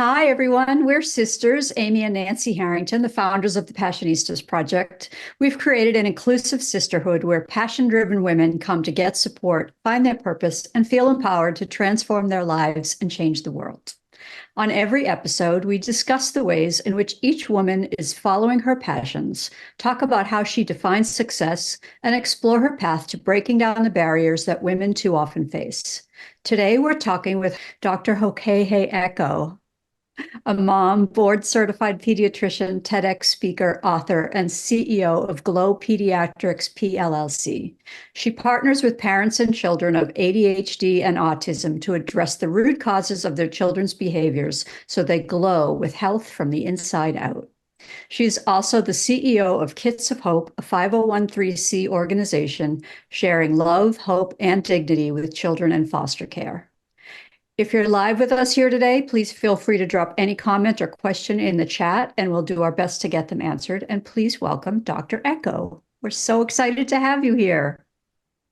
Hi, everyone. We're sisters, Amy and Nancy Harrington, the founders of the Passionistas Project. We've created an inclusive sisterhood where passion-driven women come to get support, find their purpose, and feel empowered to transform their lives and change the world. On every episode, we discuss the ways in which each woman is following her passions, talk about how she defines success, and explore her path to breaking down the barriers that women too often face. Today, we're talking with Dr. Hokehe Eko, a mom, board certified pediatrician, TEDx speaker, author, and CEO of Glow Pediatrics PLLC. She partners with parents and children of ADHD and autism to address the root causes of their children's behaviors so they glow with health from the inside out. She's also the CEO of Kits of Hope, a 501(c) organization sharing love, hope, and dignity with children in foster care. If you're live with us here today, please feel free to drop any comment or question in the chat, and we'll do our best to get them answered. And please welcome Dr. Eko. We're so excited to have you here.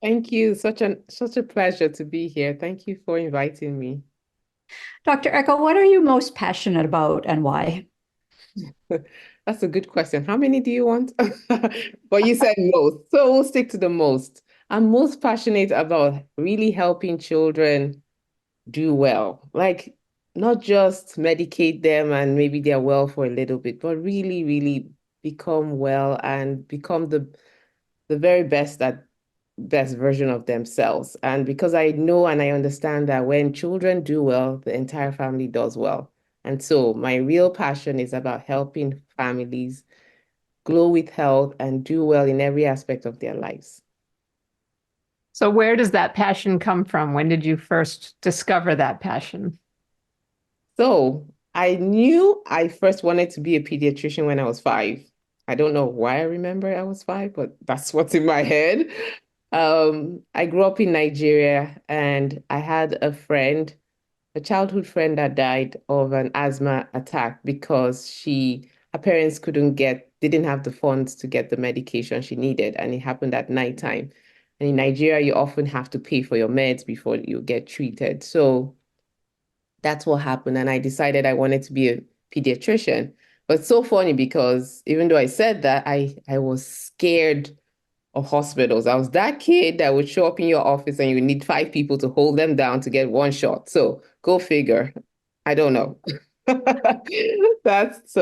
Thank you. Such a pleasure to be here. Thank you for inviting me. Dr. Eko, what are you most passionate about and why? That's a good question. How many do you want? But you said most, so we'll stick to the most. I'm most passionate about really helping children do well, like not just medicate them and maybe they're well for a little bit, but really, really become well and become the very best version of themselves. And because I know and I understand that when children do well, the entire family does well. And so my real passion is about helping families glow with health and do well in every aspect of their lives. So where does that passion come from? When did you first discover that passion? So I knew I first wanted to be a pediatrician when I was 5. I don't know why I remember I was 5, but that's what's in my head. I grew up in Nigeria and I had a friend, a childhood friend that died of an asthma attack because her parents didn't have the funds to get the medication she needed, and it happened at nighttime. And in Nigeria, you often have to pay for your meds before you get treated. So that's what happened. And I decided I wanted to be a pediatrician. But it's so funny because even though I said that, I was scared of hospitals. I was that kid that would show up in your office and you need 5 people to hold them down to get one shot. So go figure. I don't know. That's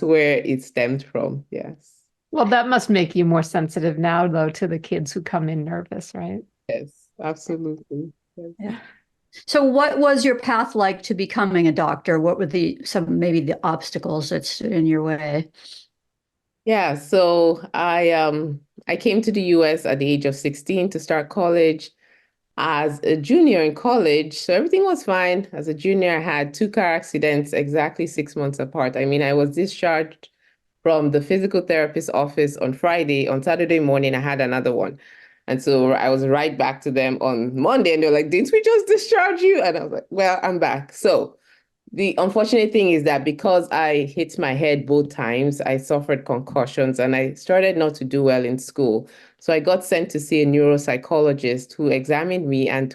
where it stemmed from. Yes. Well, that must make you more sensitive now, though, to the kids who come in nervous, right? Yes, absolutely. Yes. Yeah. So what was your path like to becoming a doctor? What were maybe the obstacles that stood in your way? Yeah, so I came to the US at the age of 16 to start college as a junior in college. So everything was fine. As a junior, I had 2 car accidents exactly 6 months apart. I mean, I was discharged from the physical therapist office on Friday. On Saturday morning, I had another one. And so I was right back to them on Monday, and they're like, didn't we just discharge you? And I was like, well, I'm back. So the unfortunate thing is that because I hit my head both times, I suffered concussions and I started not to do well in school. So I got sent to see a neuropsychologist who examined me and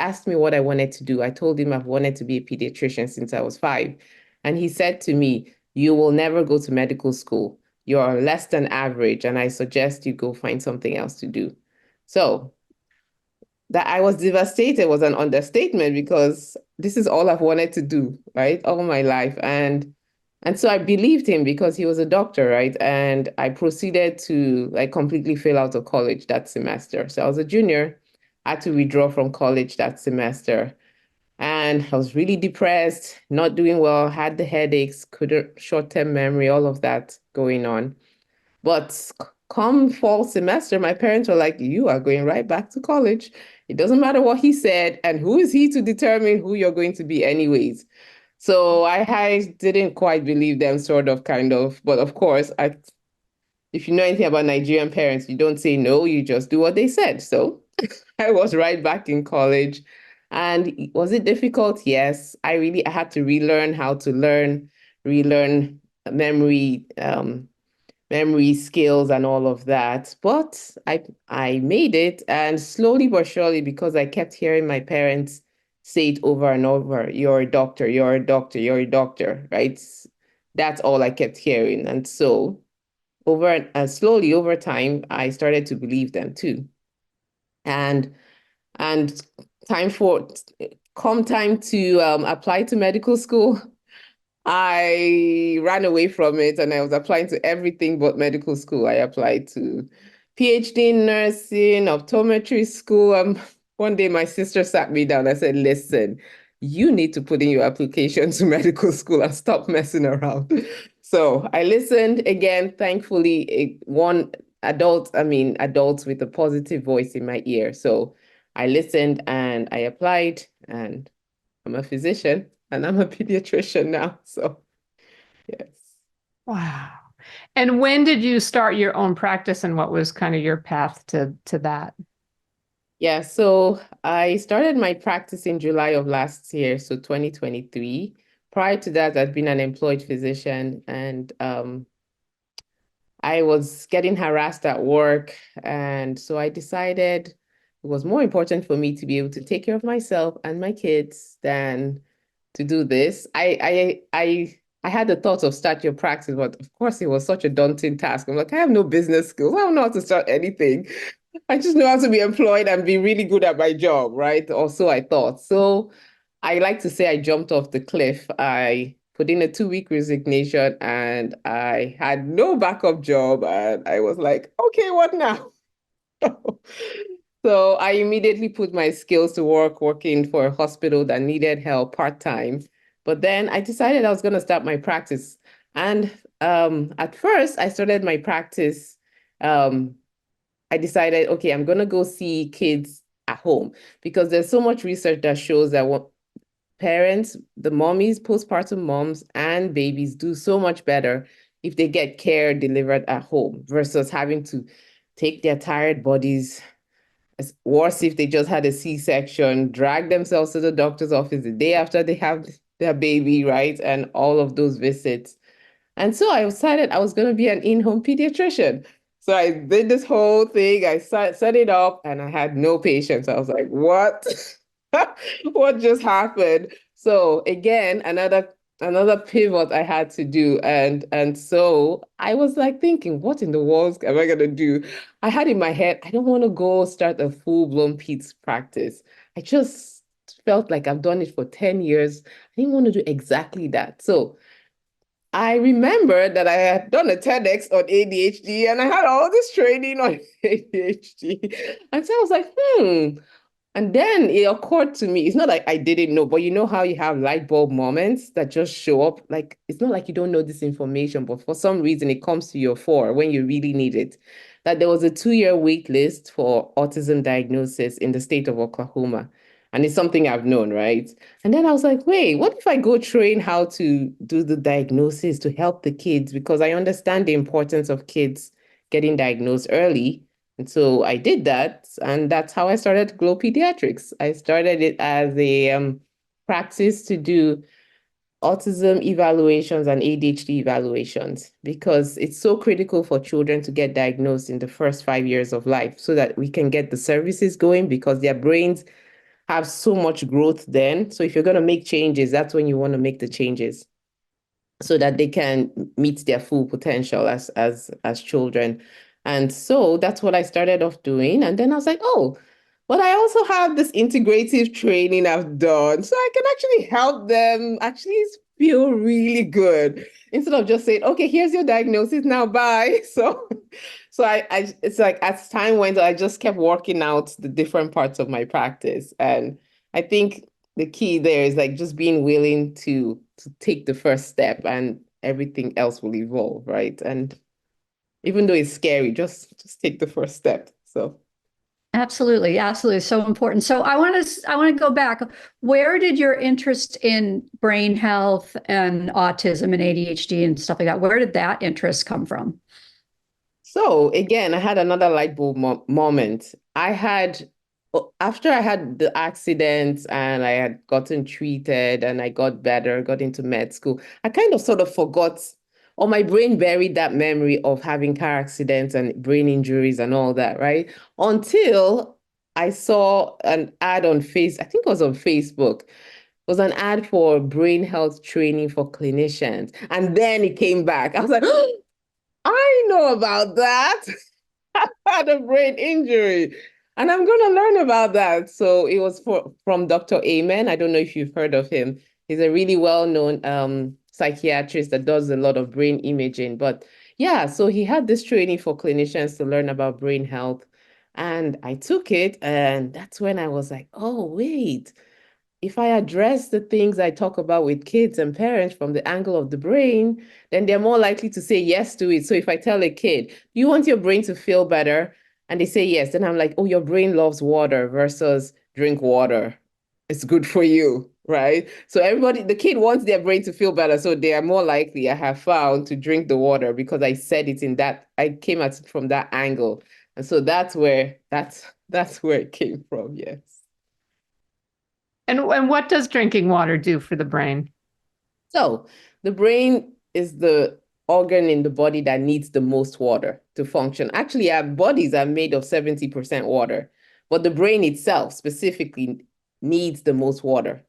asked me what I wanted to do. I told him I've wanted to be a pediatrician since I was 5. And he said to me, you will never go to medical school. You're less than average, and I suggest you go find something else to do. So that I was devastated was an understatement because this is all I've wanted to do, right? All my life. And so I believed him because he was a doctor, right? And I proceeded to like completely fail out of college that semester. So I was a junior, I had to withdraw from college that semester. And I was really depressed, not doing well, had the headaches, couldn't short-term memory, all of that going on. But come fall semester, my parents were like, you are going right back to college. It doesn't matter what he said. And who is he to determine who you're going to be anyways? So I didn't quite believe them, sort of, kind of. But of course, if you know anything about Nigerian parents, you don't say no, you just do what they said. So I was right back in college. And was it difficult? Yes. I had to relearn how to relearn memory, memory skills and all of that. But I made it, and slowly but surely, because I kept hearing my parents say it over and over, you're a doctor, you're a doctor, you're a doctor, right? That's all I kept hearing. And so slowly over time, I started to believe them too. And and time for come time to apply to medical school, I ran away from it and I was applying to everything but medical school. I applied to PhD in nursing, optometry school. One day my sister sat me down. I said, listen, you need to put in your application to medical school and stop messing around. So I listened again, thankfully, adults with a positive voice in my ear. So I listened and I applied, and I'm a physician and I'm a pediatrician now. So, yes. Wow. And when did you start your own practice, and what was kind of your path to that? Yeah, so I started my practice in July of last year, so 2023. Prior to that, I'd been an employed physician, and I was getting harassed at work. And so I decided it was more important for me to be able to take care of myself and my kids than to do this. I had the thought of start your practice, but of course it was such a daunting task. I'm like, I have no business skills. I don't know how to start anything. I just know how to be employed and be really good at my job, right? Or so I thought. So I like to say I jumped off the cliff. I put in a 2-week resignation and I had no backup job. And I was like, okay, what now? So I immediately put my skills to work working for a hospital that needed help part-time. But then I decided I was going to start my practice. And at first, I started my practice. I decided, okay, I'm going to go see kids at home because there's so much research that shows that what parents, the mommies, postpartum moms, and babies do so much better if they get care delivered at home versus having to take their tired bodies. It's worse if they just had a C-section, drag themselves to the doctor's office the day after they have their baby, right? And all of those visits. And so I decided I was going to be an in-home pediatrician. So I did this whole thing. I set it up and I had no patience. I was like, what? What just happened? So again, another pivot I had to do. And so I was like thinking, what in the world am I gonna do? I had in my head, I don't want to go start a full-blown peds practice. I just felt like I've done it for 10 years. I didn't want to do exactly that. So I remember that I had done a TEDx on ADHD and I had all this training on ADHD. And so I was like, And then it occurred to me, it's not like I didn't know, but you know how you have light bulb moments that just show up? Like, it's not like you don't know this information, but for some reason it comes to your fore when you really need it. That there was a 2-year wait list for autism diagnosis in the state of Oklahoma. And it's something I've known, right? And then I was like, wait, what if I go train how to do the diagnosis to help the kids? Because I understand the importance of kids getting diagnosed early. And so I did that, and that's how I started Glow Pediatrics. I started it as a practice to do autism evaluations and ADHD evaluations because it's so critical for children to get diagnosed in the first 5 years of life so that we can get the services going because their brains have so much growth then. So if you're going to make changes, that's when you want to make the changes so that they can meet their full potential as children. And so that's what I started off doing. And then I was like, oh, but I also have this integrative training I've done. So I can actually help them actually feel really good instead of just saying, okay, here's your diagnosis, now bye. So it's like as time went on, I just kept working out the different parts of my practice. And I think the key there is like just being willing to take the first step and everything else will evolve, right? And even though it's scary, just take the first step. So Absolutely, absolutely, so important. So I want to go back. Where did your interest in brain health and autism and ADHD and stuff like that? Where did that interest come from? So again, I had another light bulb moment. After I had the accident and I had gotten treated and I got better, got into med school, I kind of sort of forgot, or my brain buried that memory of having car accidents and brain injuries and all that, right? Until I saw an ad on I think it was on Facebook. It was an ad for brain health training for clinicians. And then it came back. I was like, oh, I know about that. I had a brain injury. And I'm going to learn about that. So it was from Dr. Amen. I don't know if you've heard of him. He's a really well-known psychiatrist that does a lot of brain imaging. But yeah, so he had this training for clinicians to learn about brain health. And I took it, and that's when I was like, oh, wait, if I address the things I talk about with kids and parents from the angle of the brain, then they're more likely to say yes to it. So if I tell a kid, you want your brain to feel better? And they say yes, then I'm like, oh, your brain loves water versus drink water. It's good for you, right? So everybody, the kid wants their brain to feel better. So they are more likely, I have found, to drink the water because I said it in that, I came at it from that angle. And so that's where it came from, yes. And what does drinking water do for the brain? So the brain is the organ in the body that needs the most water to function. Actually, our bodies are made of 70% water, but the brain itself specifically needs the most water.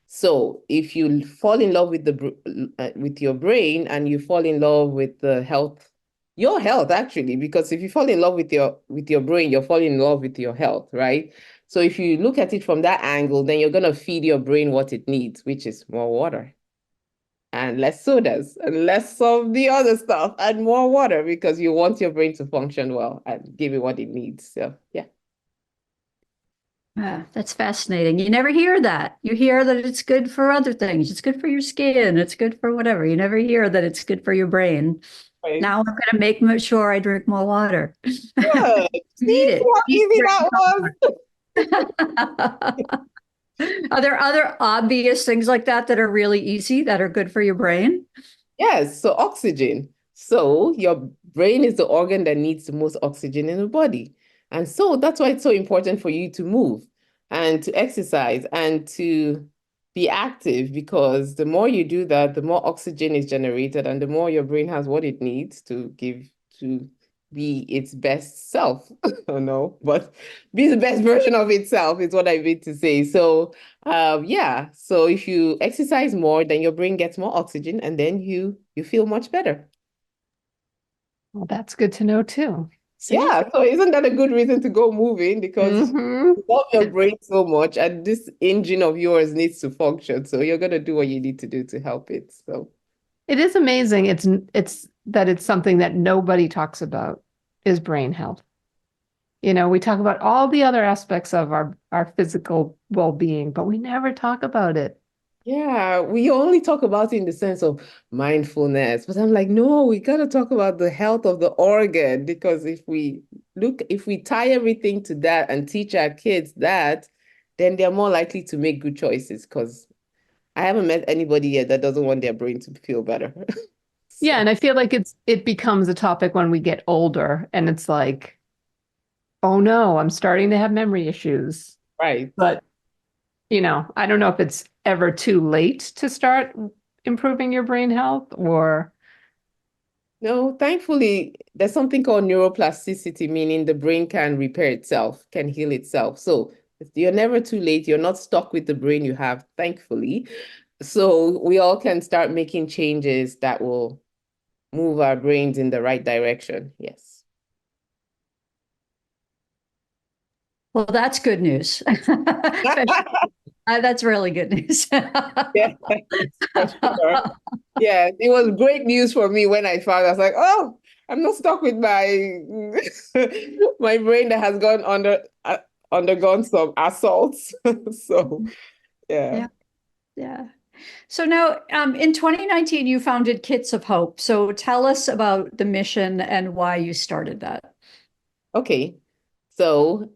So if you fall in love with your brain and you fall in love with your health actually, because if you fall in love with your brain, you're falling in love with your health, right? So if you look at it from that angle, then you're going to feed your brain what it needs, which is more water and less sodas and less of the other stuff and more water because you want your brain to function well and give it what it needs. So yeah. Ah, that's fascinating. You never hear that. You hear that it's good for other things. It's good for your skin. It's good for whatever. You never hear that it's good for your brain. Right. Now I'm going to make sure I drink more water. Good. Need it. How easy that was. Are there other obvious things like that that are really easy that are good for your brain? Yes, so oxygen. So your brain is the organ that needs the most oxygen in the body. And so that's why it's so important for you to move and to exercise and to be active, because the more you do that, the more oxygen is generated and the more your brain has what it needs to be its best self. Oh no, but be the best version of itself is what I mean to say. So yeah, so if you exercise more, then your brain gets more oxygen and then you feel much better. Well, that's good to know too. See? Yeah, so isn't that a good reason to go moving? Because you love your brain so much and this engine of yours needs to function. So you're going to do what you need to do to help it. So it is amazing. It's something that nobody talks about is brain health. You know, we talk about all the other aspects of our physical well-being, but we never talk about it. yeah, we only talk about it in the sense of mindfulness, but I'm like, no, we gotta talk about the health of the organ, because if we tie everything to that and teach our kids that, then they're more likely to make good choices. Because I haven't met anybody yet that doesn't want their brain to feel better. Yeah, and I feel like it becomes a topic when we get older, and it's like, oh no, I'm starting to have memory issues. Right. But you know, I don't know if it's ever too late to start improving your brain health or. No, thankfully, there's something called neuroplasticity, meaning the brain can repair itself, can heal itself. So you're never too late. You're not stuck with the brain you have, thankfully. So we all can start making changes that will move our brains in the right direction. Yes. Well, that's good news. That's really good news. Yeah, for sure. Yeah, it was great news for me when I found. I was like, oh, I'm not stuck with my my brain that has undergone some assaults. So yeah. Yeah. So now, in 2019, you founded Kits of Hope. So tell us about the mission and why you started that. Okay. So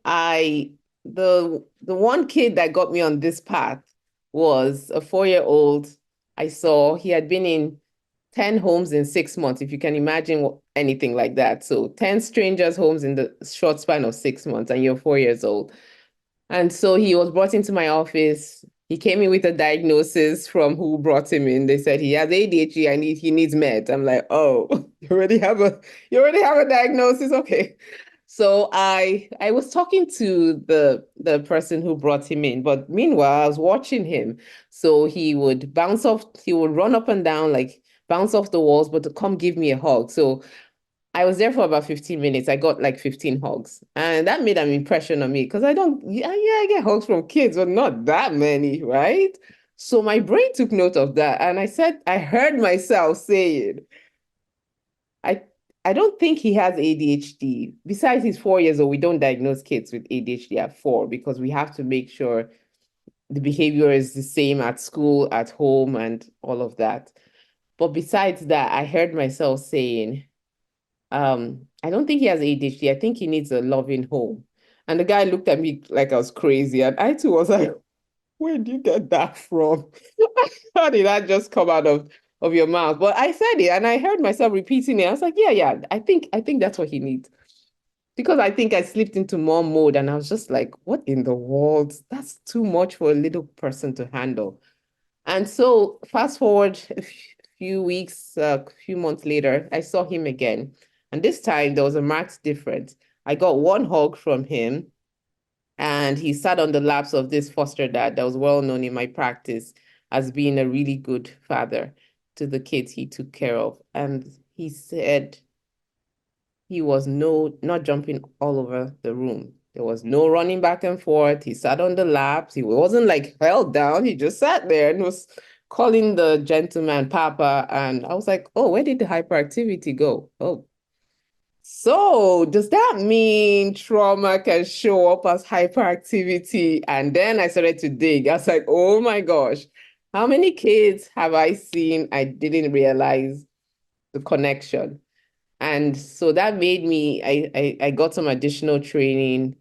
the one kid that got me on this path was a 4-year-old. I saw he had been in 10 homes in 6 months, if you can imagine anything like that. So 10 strangers' homes in the short span of 6 months, and you're 4 years old. And so he was brought into my office. He came in with a diagnosis from who brought him in. They said he has ADHD. He needs meds. I'm like, oh, you already have a diagnosis? Okay. So I was talking to the person who brought him in, but meanwhile I was watching him. So he would run up and down, like bounce off the walls, but to come give me a hug. So I was there for about 15 minutes. I got like 15 hugs. And that made an impression on me because I get hugs from kids, but not that many, right? So my brain took note of that. And I heard myself saying, I I don't think he has ADHD. Besides, he's 4 years old. We don't diagnose kids with ADHD at 4 because we have to make sure the behavior is the same at school, at home, and all of that. But besides that, I heard myself saying, I don't think he has ADHD. I think he needs a loving home. And the guy looked at me like I was crazy. And I too was like, where did you get that from? How did that just come out of your mouth? But I said it and I heard myself repeating it. I was like, yeah, I think that's what he needs. Because I think I slipped into mom mode and I was just like, what in the world? That's too much for a little person to handle. And so fast forward a few weeks, a few months later, I saw him again. And this time there was a marked difference. I got one hug from him and he sat on the laps of this foster dad that was well known in my practice as being a really good father to the kids he took care of. And he said he was not jumping all over the room. There was no running back and forth. He sat on the laps. He wasn't like held down. He just sat there and was calling the gentleman Papa. And I was like, oh, where did the hyperactivity go? Oh, so does that mean trauma can show up as hyperactivity? And then I started to dig. I was like, oh my gosh, how many kids have I seen? I didn't realize the connection. And so that made me, I got some additional training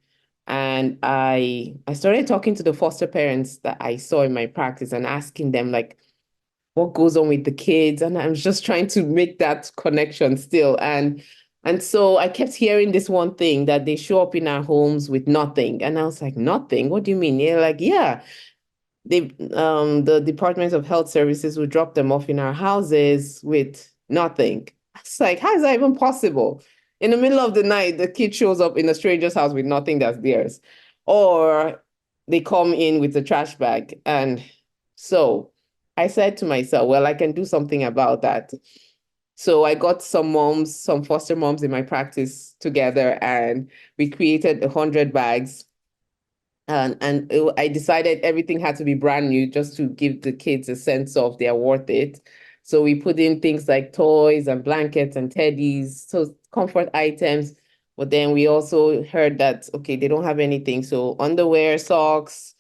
and I started talking to the foster parents that I saw in my practice and asking them like, what goes on with the kids? And I'm just trying to make that connection still. And so I kept hearing this one thing that they show up in our homes with nothing. And I was like, nothing? What do you mean? They're like, yeah, the Department of Health Services will drop them off in our houses with nothing. It's like, how is that even possible? In the middle of the night, the kid shows up in a stranger's house with nothing that's theirs. Or they come in with a trash bag. And so I said to myself, well, I can do something about that. So I got some foster moms in my practice together, and we created 100 bags. I decided everything had to be brand new just to give the kids a sense of they're worth it. So we put in things like toys and blankets and teddies, so comfort items. But then we also heard that, okay, they don't have anything. So underwear, socks,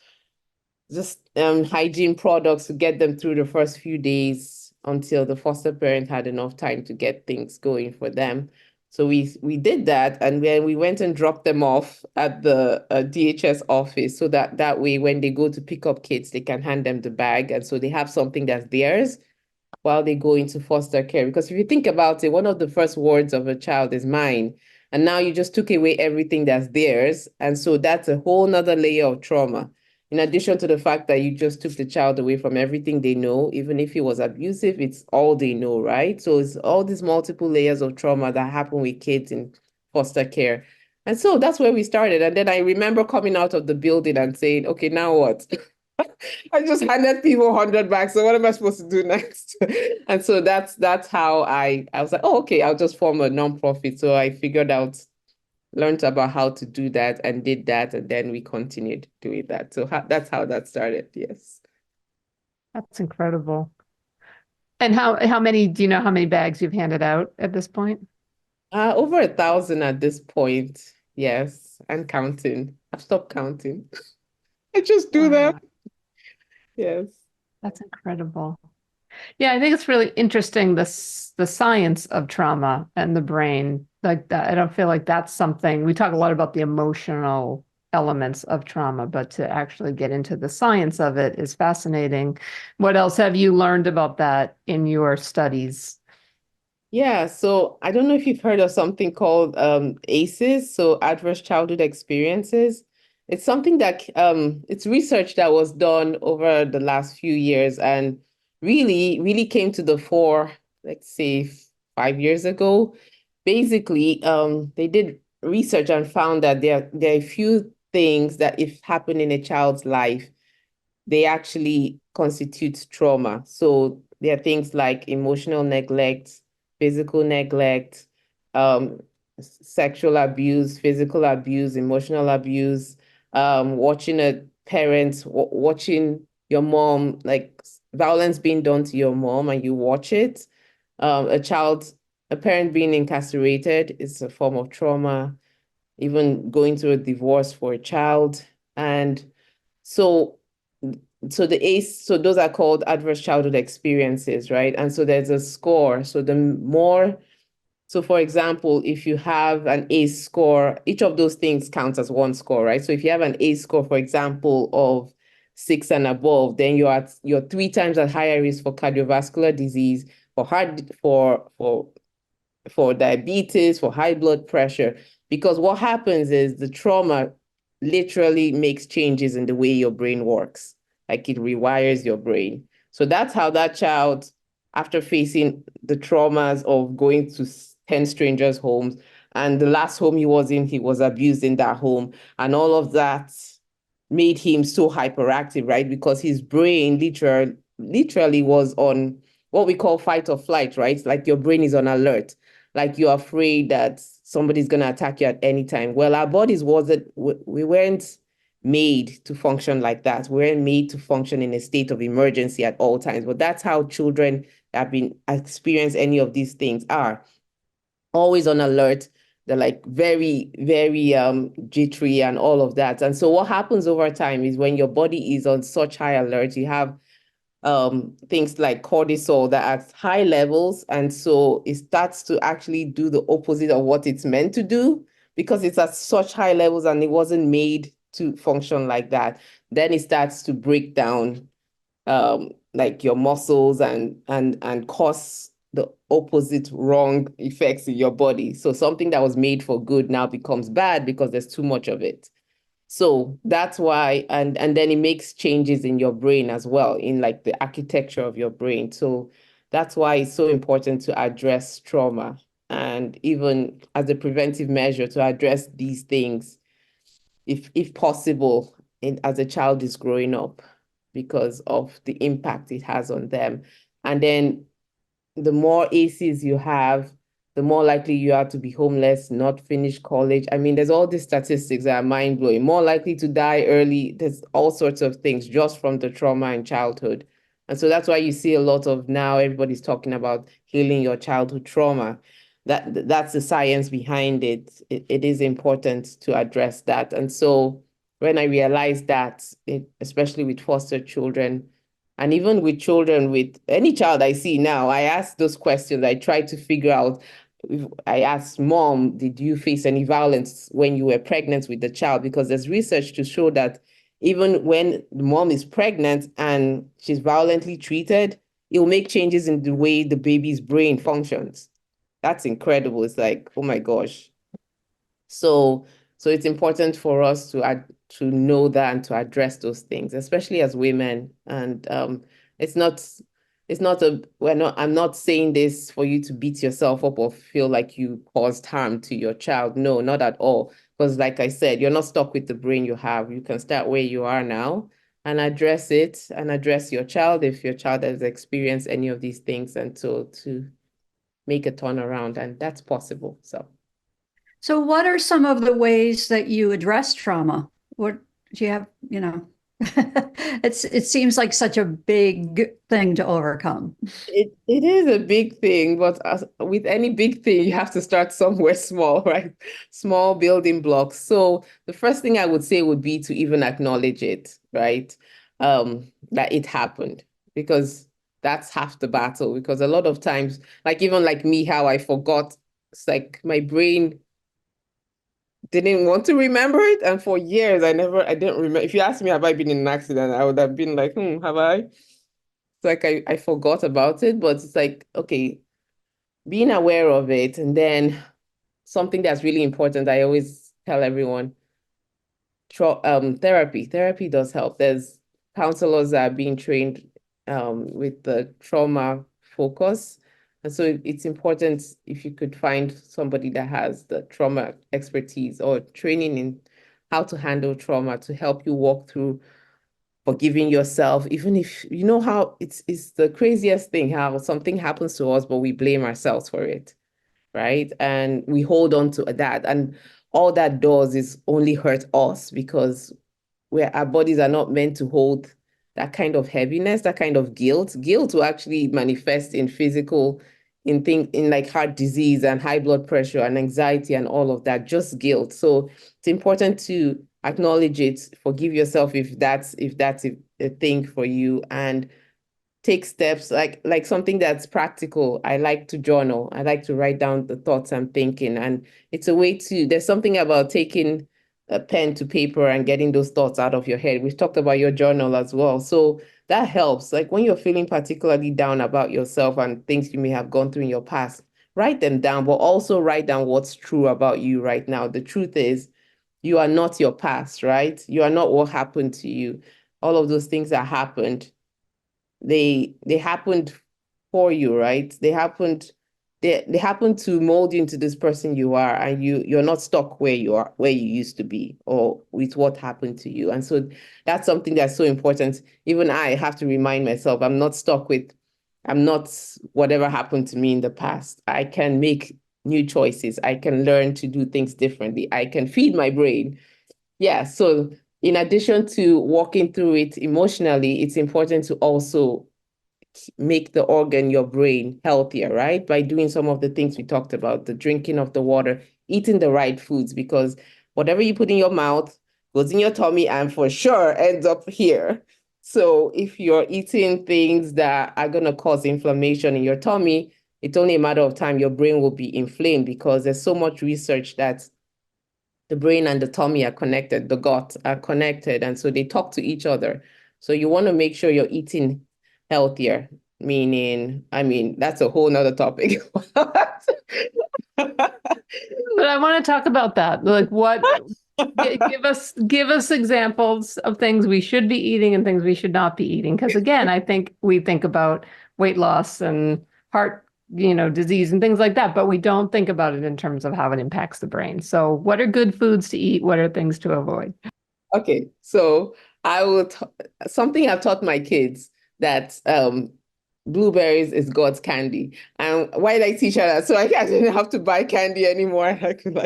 just hygiene products to get them through the first few days until the foster parent had enough time to get things going for them. So we did that, and then we went and dropped them off at the DHS office so that way when they go to pick up kids, they can hand them the bag, and so they have something that's theirs while they go into foster care. Because if you think about it, one of the first words of a child is mine. And now you just took away everything that's theirs. And so that's a whole nother layer of trauma. In addition to the fact that you just took the child away from everything they know, even if it was abusive, it's all they know, right? So it's all these multiple layers of trauma that happen with kids in foster care. And so that's where we started. And then I remember coming out of the building and saying, okay, now what? I just handed people 100 bags. So what am I supposed to do next? And so that's how I was like, oh, okay, I'll just form a nonprofit. So I learned about how to do that and did that. And then we continued doing that. So that's how that started. Yes. That's incredible. And how many, do you know how many bags you've handed out at this point? Over 1,000 at this point. Yes. And counting. I've stopped counting. I just do Wow, that. Yes. that's incredible. Yeah, I think it's really interesting, the science of trauma and the brain. Like that, I don't feel like that's something we talk a lot about, the emotional elements of trauma, but to actually get into the science of it is fascinating. What else have you learned about that in your studies? Yeah, so I don't know if you've heard of something called ACEs, so adverse childhood experiences. It's something that it's research that was done over the last few years and really came to the fore, let's say 5 years ago. Basically, they did researched and found that there are a few things that if happen in a child's life, they actually constitute trauma. So there are things like emotional neglect, physical neglect, sexual abuse, physical abuse, emotional abuse, watching a parent, watching your mom, like violence being done to your mom and you watch it. A parent being incarcerated is a form of trauma, even going through a divorce for a child. And so so those are called adverse childhood experiences, right? And so there's a score. So for example, if you have an ACE score, each of those things counts as one score, right? So if you have an ACE score, for example, of 6 and above, then you're 3 times at higher risk for cardiovascular disease, for diabetes, for high blood pressure, because what happens is the trauma literally makes changes in the way your brain works, like it rewires your brain. So that's how that child, after facing the traumas of going to 10 strangers' homes, and the last home he was in, he was abused in that home, and all of that made him so hyperactive, right? Because his brain literally was on what we call fight or flight, right? Like your brain is on alert, like you're afraid that somebody's going to attack you at any time. Well, our bodies we weren't made to function like that. We weren't made to function in a state of emergency at all times. But that's how children that have been experienced any of these things are always on alert. They're like very, very jittery and all of that. And so what happens over time is when your body is on such high alert, you have things like cortisol that are at high levels. And so it starts to actually do the opposite of what it's meant to do because it's at such high levels and it wasn't made to function like that. Then it starts to break down like your muscles and cause the opposite wrong effects in your body. So something that was made for good now becomes bad because there's too much of it. So that's why, and then it makes changes in your brain as well, in like the architecture of your brain. So that's why it's so important to address trauma and even as a preventive measure to address these things, if possible, as a child is growing up because of the impact it has on them. And then the more ACEs you have, the more likely you are to be homeless, not finish college. I mean, there's all these statistics that are mind-blowing. More likely to die early. There's all sorts of things just from the trauma in childhood. And so that's why you see a lot of now everybody's talking about healing your childhood trauma. That's the science behind it. It is important to address that. And so when I realized that, especially with foster children, and even with children, with any child I see now, I ask those questions. I try to figure out. I ask mom, did you face any violence when you were pregnant with the child? Because there's research to show that even when the mom is pregnant and she's violently treated, it will make changes in the way the baby's brain functions. That's incredible. It's like, oh my gosh. So it's important for us to know that and to address those things, especially as women. And it's not I'm not saying this for you to beat yourself up or feel like you caused harm to your child. No, not at all. Because like I said, you're not stuck with the brain you have. You can start where you are now and address it and address your child if your child has experienced any of these things, and so to make a turnaround, and that's possible. So what are some of the ways that you address trauma? What do you have, it seems like such a big thing to overcome. It is a big thing, but with any big thing, you have to start somewhere small, right? Small building blocks. So the first thing I would say would be to even acknowledge it, right? That it happened, because that's half the battle. Because a lot of times, like even like me, how I forgot, it's like my brain didn't want to remember it. And for years, I didn't remember. If you ask me, have I been in an accident? I would have been like, have I? It's like I forgot about it, but it's like, okay, being aware of it. And then something that's really important, I always tell everyone, therapy. Therapy does help. There's counselors that are being trained with the trauma focus. And so it's important if you could find somebody that has the trauma expertise or training in how to handle trauma to help you walk through forgiving yourself, even if you know how it's the craziest thing, how something happens to us, but we blame ourselves for it, right? And we hold on to that. And all that does is only hurt us because our bodies are not meant to hold that kind of heaviness, that kind of guilt. Guilt will actually manifest in physical, in like heart disease and high blood pressure and anxiety and all of that, just guilt. So it's important to acknowledge it, forgive yourself if that's a thing for you, and take steps like something that's practical. I like to journal. I like to write down the thoughts I'm thinking. And it's a way there's something about taking a pen to paper and getting those thoughts out of your head. We've talked about your journal as well. So that helps. Like when you're feeling particularly down about yourself and things you may have gone through in your past, write them down, but also write down what's true about you right now. The truth is, you are not your past, right? You are not what happened to you. All of those things that happened, they happened for you, right? They happened to mold you into this person you are, and you're not stuck where you are, where you used to be, or with what happened to you. And so that's something that's so important. Even I have to remind myself, I'm not whatever happened to me in the past. I can make new choices. I can learn to do things differently. I can feed my brain. Yeah. So in addition to walking through it emotionally, it's important to also make the organ, your brain, healthier, right? By doing some of the things we talked about, the drinking of the water, eating the right foods, because whatever you put in your mouth goes in your tummy and for sure ends up here. So if you're eating things that are going to cause inflammation in your tummy, it's only a matter of time your brain will be inflamed, because there's so much research that the brain and the tummy are connected, the gut are connected, and so they talk to each other. So you want to make sure you're eating healthier, I mean, that's a whole nother topic. But I want to talk about that. Like give us examples of things we should be eating and things we should not be eating. Because again, I think we think about weight loss and heart, disease and things like that, but we don't think about it in terms of how it impacts the brain. So what are good foods to eat? What are things to avoid? Okay, so something I've taught my kids, that blueberries is God's candy. And why did I teach her that? So I didn't have to buy candy anymore. I could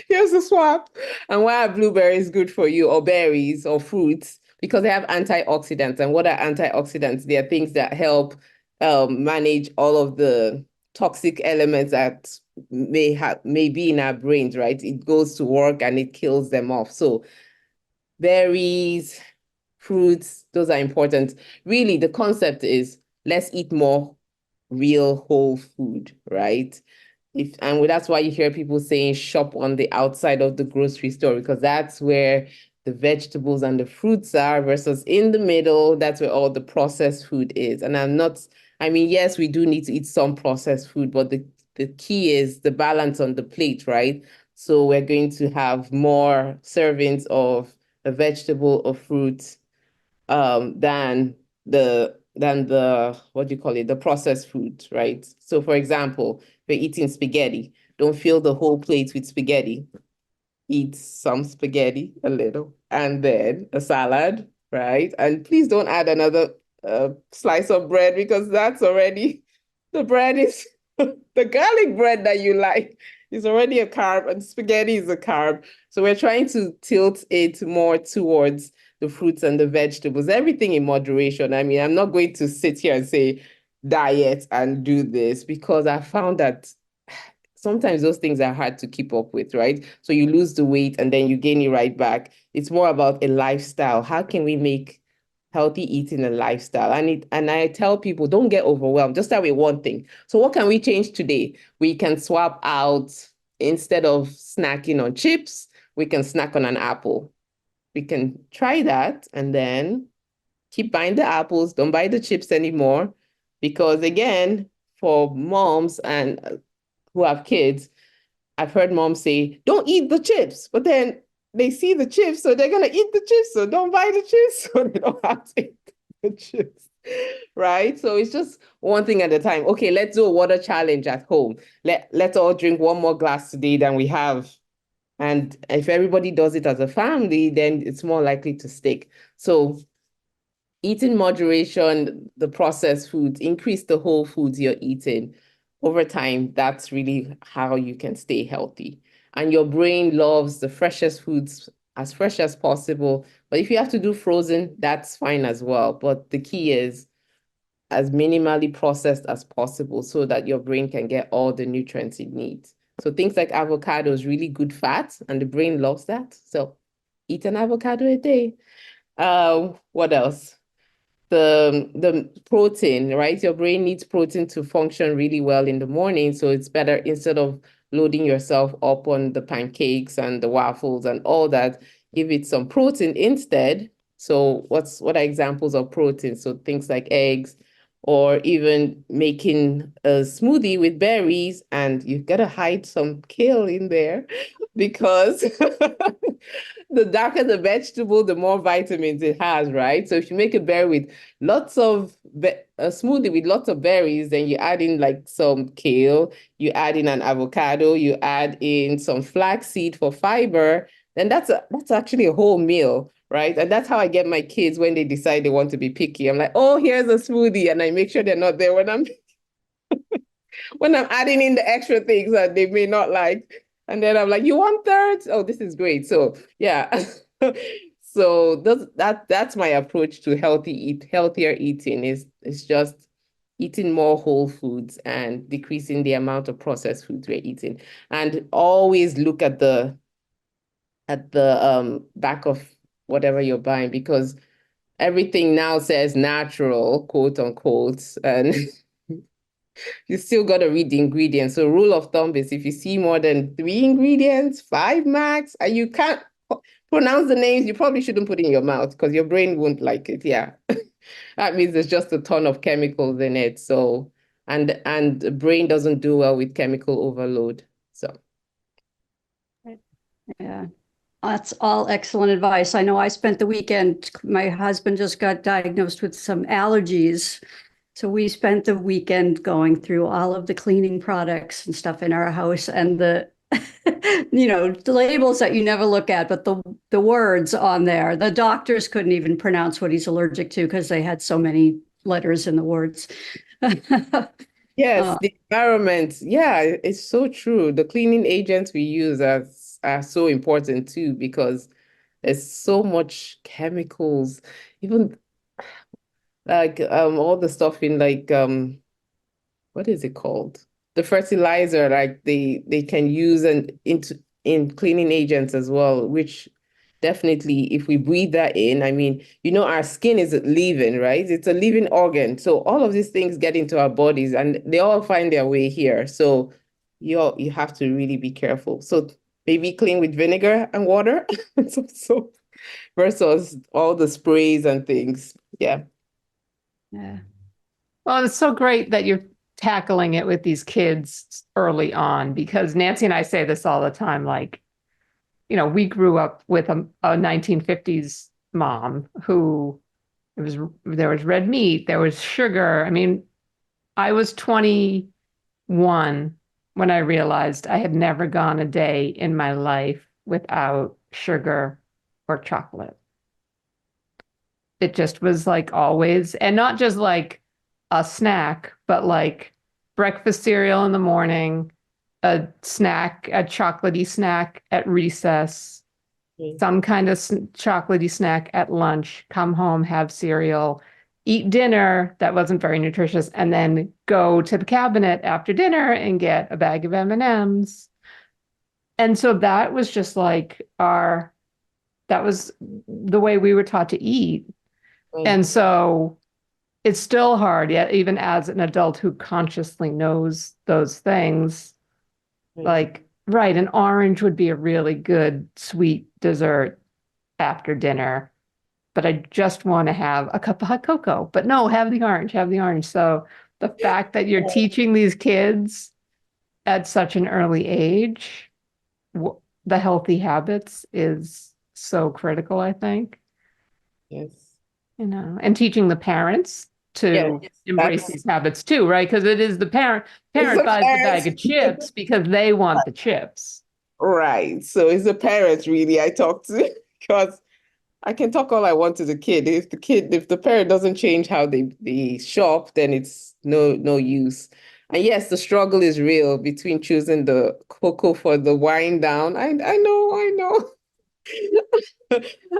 here's the swap. And why are blueberries good for you, or berries or fruits? Because they have antioxidants. And what are antioxidants? They are things that help manage all of the toxic elements that may be in our brains, right? It goes to work and it kills them off. So berries, fruits, those are important. Really, the concept is let's eat more real whole food, right? That's why you hear people saying shop on the outside of the grocery store, because that's where the vegetables and the fruits are, versus in the middle, that's where all the processed food is. And yes, we do need to eat some processed food, but the key is the balance on the plate, right? So we're going to have more servings of a vegetable or fruit than the what do you call it, the processed food, right? So for example, we're eating spaghetti. Don't fill the whole plate with spaghetti. Eat some spaghetti, a little, and then a salad, right? And please don't add another slice of bread, because that's already, the bread is, the garlic bread that you like is already a carb, and spaghetti is a carb. So we're trying to tilt it more towards the fruits and the vegetables, everything in moderation. I mean, I'm not going to sit here and say diet and do this, because I found that sometimes those things are hard to keep up with, right? So you lose the weight and then you gain it right back. It's more about a lifestyle. How can we make healthy eating a lifestyle? And I tell people, don't get overwhelmed. Just start with one thing. So what can we change today? We can swap out, instead of snacking on chips, we can snack on an apple. We can try that, and then keep buying the apples. Don't buy the chips anymore, because again, for moms and who have kids, I've heard moms say, don't eat the chips, but then they see the chips, so they're going to eat the chips. So don't buy the chips, so they don't have to eat the chips, right? So it's just one thing at a time. Okay, let's do a water challenge at home. Let's all drink one more glass today than we have. And if everybody does it as a family, then it's more likely to stick. So eat in moderation, the processed foods, increase the whole foods you're eating over time. That's really how you can stay healthy. And your brain loves the freshest foods as fresh as possible. But if you have to do frozen, that's fine as well. But the key is as minimally processed as possible so that your brain can get all the nutrients it needs. So things like avocado is really good fat, and the brain loves that. So eat an avocado a day. What else? The protein, right? Your brain needs protein to function really well in the morning. So it's better, instead of loading yourself up on the pancakes and the waffles and all that, give it some protein instead. So what are examples of protein? So things like eggs, or even making a smoothie with berries, and you've got to hide some kale in there because the darker the vegetable, the more vitamins it has, right? So if you make a berry with a smoothie with lots of berries, then you add in like some kale, you add in an avocado, you add in some flaxseed for fiber, then that's actually a whole meal, right? And that's how I get my kids when they decide they want to be picky. I'm like, oh, here's a smoothie, and I make sure they're not there when I'm adding in the extra things that they may not like. And then I'm like, you want thirds? Oh, this is great. So yeah. So that's my approach to healthier eating is just eating more whole foods and decreasing the amount of processed foods we're eating. And always look at the back of whatever you're buying, because everything now says natural, quote unquote, and you still got to read the ingredients. So rule of thumb is if you see more than 3 ingredients, 5 max, and you can't pronounce the names, you probably shouldn't put it in your mouth because your brain won't like it. Yeah. That means there's just a ton of chemicals in it. So, and the brain doesn't do well with chemical overload. So. Yeah. That's all excellent advice. I know I spent the weekend, my husband just got diagnosed with some allergies. So we spent the weekend going through all of the cleaning products and stuff in our house, and the the labels that you never look at, but the words on there, the doctors couldn't even pronounce what he's allergic to because they had so many letters in the words. Yes, the environment. Yeah, it's so true. The cleaning agents we use are so important too, because there's so much chemicals, even like all the stuff in like what is it called? The fertilizer, like they can use in cleaning agents as well, which definitely, if we breathe that in, I mean, our skin is living, right? It's a living organ. So all of these things get into our bodies and they all find their way here. So you have to really be careful. So maybe clean with vinegar and water. so versus all the sprays and things. Yeah. Yeah. Well, it's so great that you're tackling it with these kids early on, because Nancy and I say this all the time, like, we grew up with a 1950s mom who there was red meat, there was sugar. I mean, I was 21 when I realized I had never gone a day in my life without sugar or chocolate. It just was like always, and not just like a snack, but like breakfast cereal in the morning, a chocolatey snack at recess, some kind of chocolatey snack at lunch, come home, have cereal, eat dinner that wasn't very nutritious, and then go to the cabinet after dinner and get a bag of M&Ms. And so that was just like that was the way we were taught to eat. And so it's still hard, yet even as an adult who consciously knows those things, like, right, an orange would be a really good sweet dessert after dinner, but I just want to have a cup of hot cocoa. But no, have the orange. So the fact that you're teaching these kids at such an early age the healthy habits is so critical, I think. Yes. And teaching the parents to embrace these habits too, right? Because it is the parent buys the bag of chips because they want the chips. Right. So it's the parents really I talk to because I can talk all I want to the kid. If the parent doesn't change how they shop, then it's no use. And yes, the struggle is real between choosing the cocoa for the wind down. I know.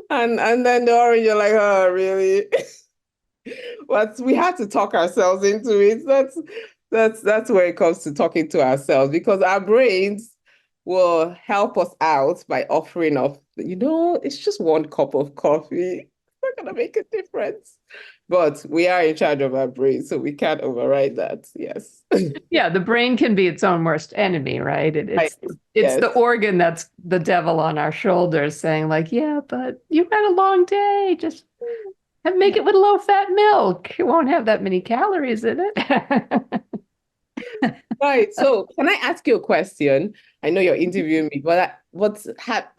And then the orange, you're like, oh, really? But we had to talk ourselves into it. That's where it comes to talking to ourselves because our brains will help us out by offering up, it's just one cup of coffee. It's not gonna make a difference. But we are in charge of our brains, so we can't override that. Yes. Yeah, the brain can be its own worst enemy, right? It's the organ that's the devil on our shoulders saying like, yeah, but you've had a long day. Just make it with low-fat milk. It won't have that many calories in it. Right. So can I ask you a question? I know you're interviewing me, but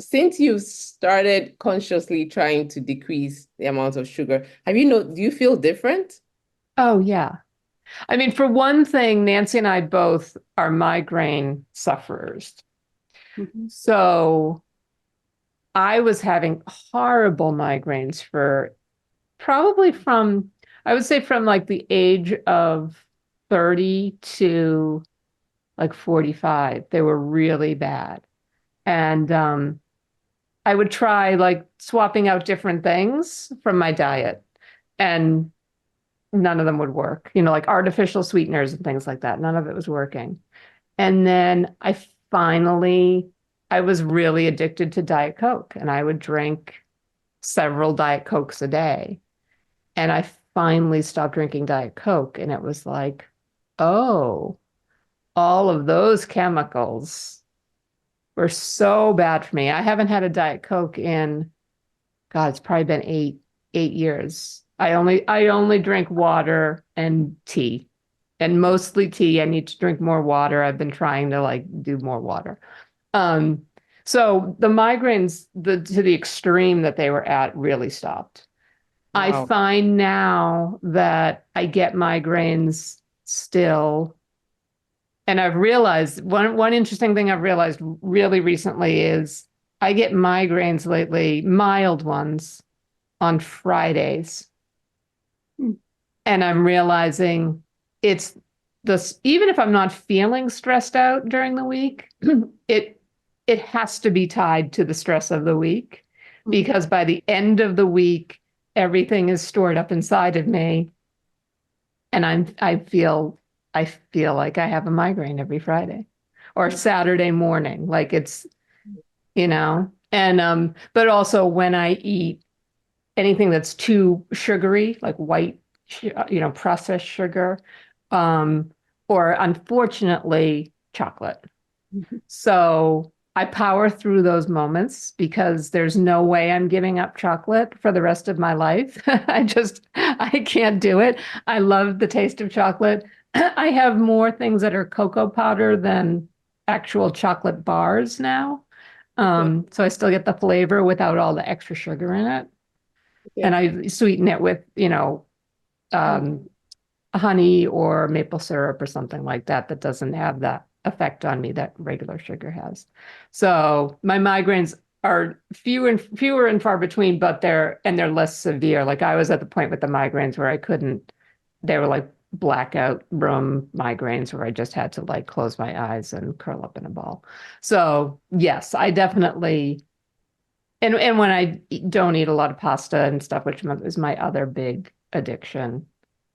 since you've started consciously trying to decrease the amount of sugar, do you feel different? Oh, yeah. I mean, for one thing, Nancy and I both are migraine sufferers. Mm-hmm. So I was having horrible migraines for probably I would say from like the age of 30 to like 45. They were really bad. And I would try like swapping out different things from my diet, and none of them would work, like artificial sweeteners and things like that. None of it was working. And then I was really addicted to Diet Coke, and I would drink several Diet Cokes a day. And I finally stopped drinking Diet Coke, and it was like, oh, all of those chemicals were so bad for me. I haven't had a Diet Coke in, God, it's probably been eight years. I only drink water and tea, and mostly tea. I need to drink more water. I've been trying to like do more water. So the migraines, to the extreme that they were at, really stopped. Wow. I find now that I get migraines still. And I've realized one interesting thing I've realized really recently is I get migraines lately, mild ones, on Fridays. And I'm realizing it's this, even if I'm not feeling stressed out during the week, it has to be tied to the stress of the week, because by the end of the week, everything is stored up inside of me. And I feel like I have a migraine every Friday or Saturday morning. Like it's, and, but also when I eat anything that's too sugary, like white, processed sugar, or unfortunately chocolate. So I power through those moments because there's no way I'm giving up chocolate for the rest of my life. I can't do it. I love the taste of chocolate. I have more things that are cocoa powder than actual chocolate bars now. So I still get the flavor without all the extra sugar in it. Yeah. And I sweeten it with, honey or maple syrup or something like that doesn't have that effect on me that regular sugar has. So my migraines are fewer and far between, but they're less severe. Like I was at the point with the migraines where they were like blackout room migraines where I just had to like close my eyes and curl up in a ball. So yes, I definitely, and when I don't eat a lot of pasta and stuff, which is my other big addiction,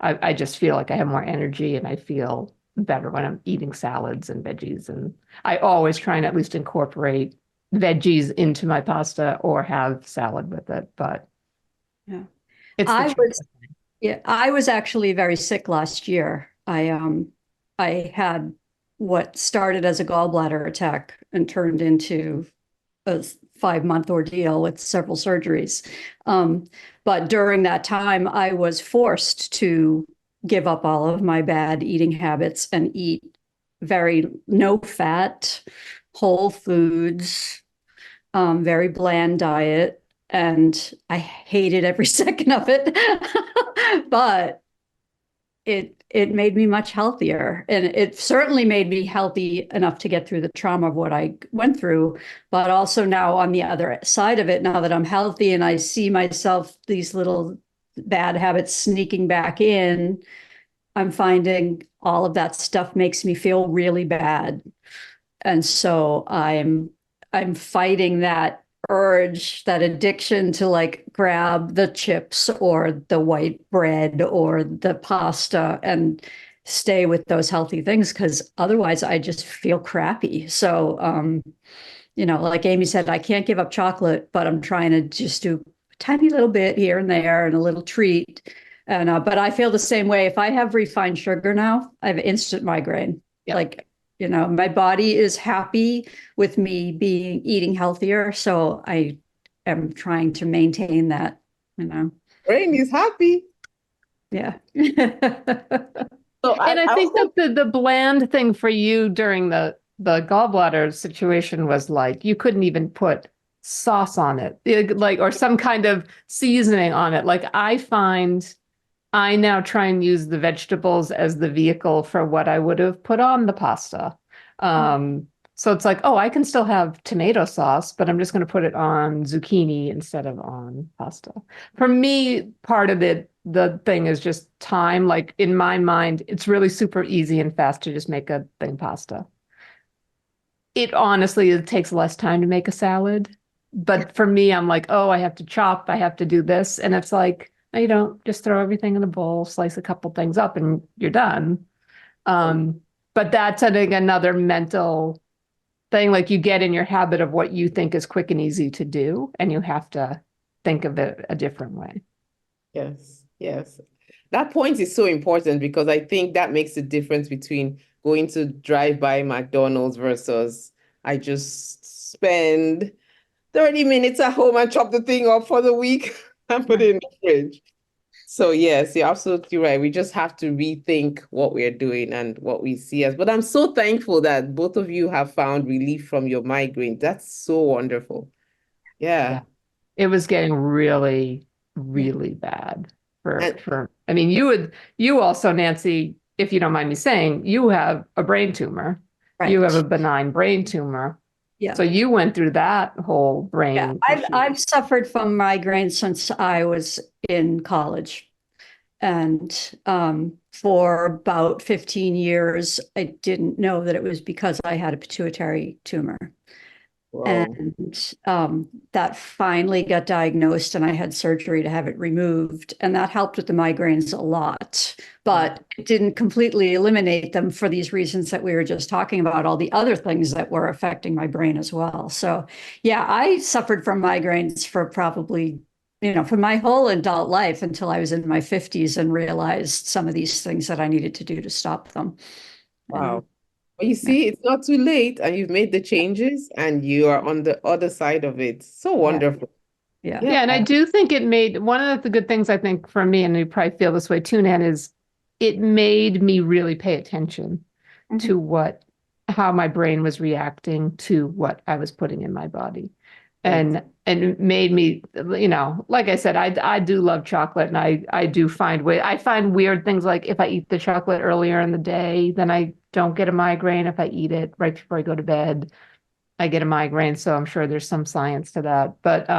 I just feel like I have more energy and I feel better when I'm eating salads and veggies. And I always try and at least incorporate veggies into my pasta or have salad with it. But yeah, I was actually very sick last year. I had what started as a gallbladder attack and turned into a 5-month ordeal with several surgeries. But during that time, I was forced to give up all of my bad eating habits and eat very no fat, whole foods, very bland diet. And I hated every second of it. But it made me much healthier, and it certainly made me healthy enough to get through the trauma of what I went through. But also now on the other side of it, now that I'm healthy and I see myself, these little bad habits sneaking back in, I'm finding all of that stuff makes me feel really bad. And so I'm fighting that urge, that addiction to like grab the chips or the white bread or the pasta and stay with those healthy things, because otherwise I just feel crappy. So like Amy said, I can't give up chocolate, but I'm trying to just do a tiny little bit here and there and a little treat. And but I feel the same way. If I have refined sugar now, I have instant migraine. Yep. Like, my body is happy with me eating healthier. So I am trying to maintain that, Brain is happy. Yeah. So And I think also, that the bland thing for you during the gallbladder situation was like you couldn't even put sauce on it, like, or some kind of seasoning on it. Like I find I now try and use the vegetables as the vehicle for what I would have put on the pasta. So it's like, oh, I can still have tomato sauce, but I'm just going to put it on zucchini instead of on pasta. For me, part of it, the thing is just time. Like in my mind, it's really super easy and fast to just make a thing pasta. It takes less time to make a salad. But for me, I'm like, oh, I have to chop, I have to do this. And it's like, no, you don't, just throw everything in a bowl, slice a couple things up, and you're done. But that's, I think, another mental thing. Like you get in your habit of what you think is quick and easy to do, and you have to think of it a different way. yes, yes. That point is so important because I think that makes the difference between going to drive by McDonald's versus I just spend 30 minutes at home and chop the thing up for the week and put it in the fridge. So yes, you're absolutely right. We just have to rethink what we're doing and what we see as. But I'm so thankful that both of you have found relief from your migraine. That's so wonderful. Yeah. It was getting really, really bad And I mean, you also, Nancy, if you don't mind me saying, you have a brain tumor. You have a Right. benign brain tumor. Yeah. So you went through that whole brain Yeah. issue. I've suffered from migraines since I was in college. And for about 15 years, I didn't know that it was because I had a pituitary tumor. whoa. And that finally got diagnosed, and I had surgery to have it removed. And that helped with the migraines a lot, but it didn't completely eliminate them for these reasons that we were just talking about, all the other things that were affecting my brain as well. So, yeah, I suffered from migraines for probably, for my whole adult life until I was in my 50s and realized some of these things that I needed to do to stop them. Wow. Well, you see, it's not too late and you've made the changes and you are on the other side of it. So wonderful. Yeah. Yeah, and I do think it made one of the good things, I think, for me, and you probably feel this way too, Nan, is it made me really pay attention to how my brain was reacting to what I was putting in my body. And it made me, like I said, I do love chocolate, and I do find weird things, like if I eat the chocolate earlier in the day, then I don't get a migraine. If I eat it right before I go to bed, I get a migraine. So I'm sure there's some science to that. But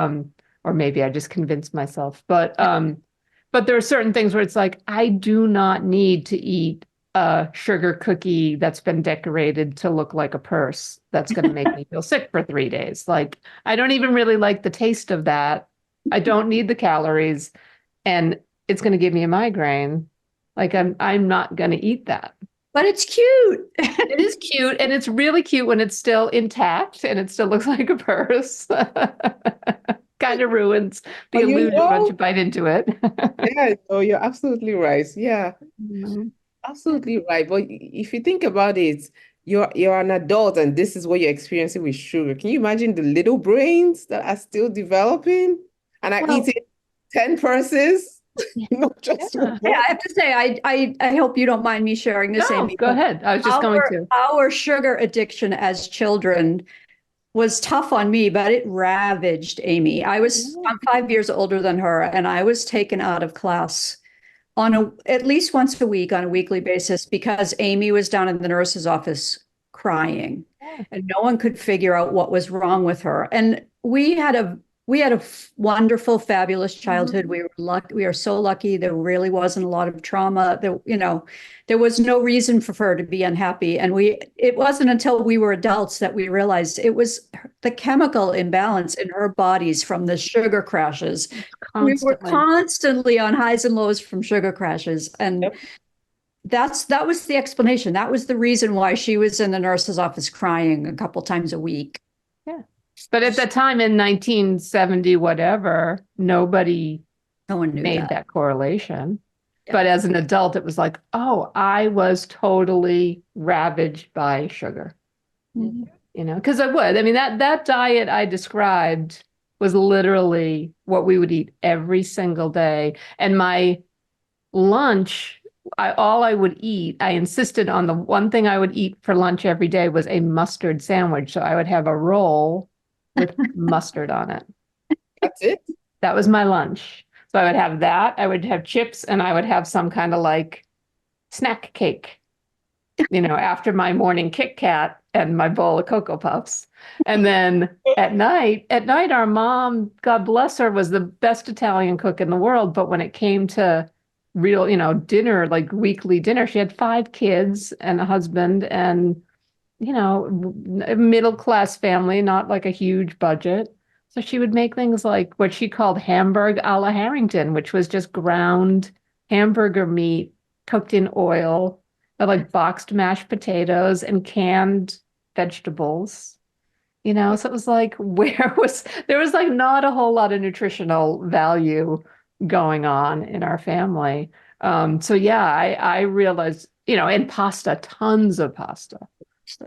or maybe I just convinced myself. But there are certain things where it's like, I do not need to eat a sugar cookie that's been decorated to look like a purse that's going to make me feel sick for 3 days. Like, I don't even really like the taste of that. I don't need the calories, and it's going to give me a migraine. Like, I'm not going to eat that. But it's cute. It is cute, and it's really cute when it's still intact and it still looks like a purse. Kind of ruins the illusion once you bite into it. Yeah, so you're absolutely right. Yeah, absolutely right. But if you think about it, you're an adult and this is what you're experiencing with sugar. Can you imagine the little brains that are still developing and are eating 10 purses? Not just one. Yeah, I have to say, I hope you don't mind me sharing this, No, Amy. go ahead. I was just going to. Our sugar addiction as children was tough on me, but it ravaged Amy. I'm 5 years older than her, and I was taken out of class at least once a week on a weekly basis because Amy was down in the nurse's office crying and no one could figure out what was wrong with her. And we had a wonderful, fabulous childhood. We were lucky. We are so lucky. There really wasn't a lot of trauma. There was no reason for her to be unhappy. And it wasn't until we were adults that we realized it was the chemical imbalance in her bodies from the sugar crashes. We were constantly on highs and lows from sugar crashes. And that was the explanation. That was the reason why she was in the nurse's office crying a couple times a week. Yeah. But at the time in 1970, whatever, no one knew made that correlation. Yeah. But as an adult, it was like, oh, I was totally ravaged by sugar. Mhm. Because I would. I mean, that diet I described was literally what we would eat every single day. And my lunch, all I would eat, I insisted on the one thing I would eat for lunch every day was a mustard sandwich. So I would have a roll with mustard on it. That's it? That was my lunch. So I would have that. I would have chips and I would have some kind of like snack cake, after my morning Kit Kat and my bowl of Cocoa Puffs. And then at night, our mom, God bless her, was the best Italian cook in the world. But when it came to real, dinner, like weekly dinner, she had 5 kids and a husband and, a middle-class family, not like a huge budget. So she would make things like what she called Hamburg a la Harrington, which was just ground hamburger meat cooked in oil, like boxed mashed potatoes and canned vegetables. So it was like, there was like not a whole lot of nutritional value going on in our family. So yeah, I realized, and pasta, tons of pasta,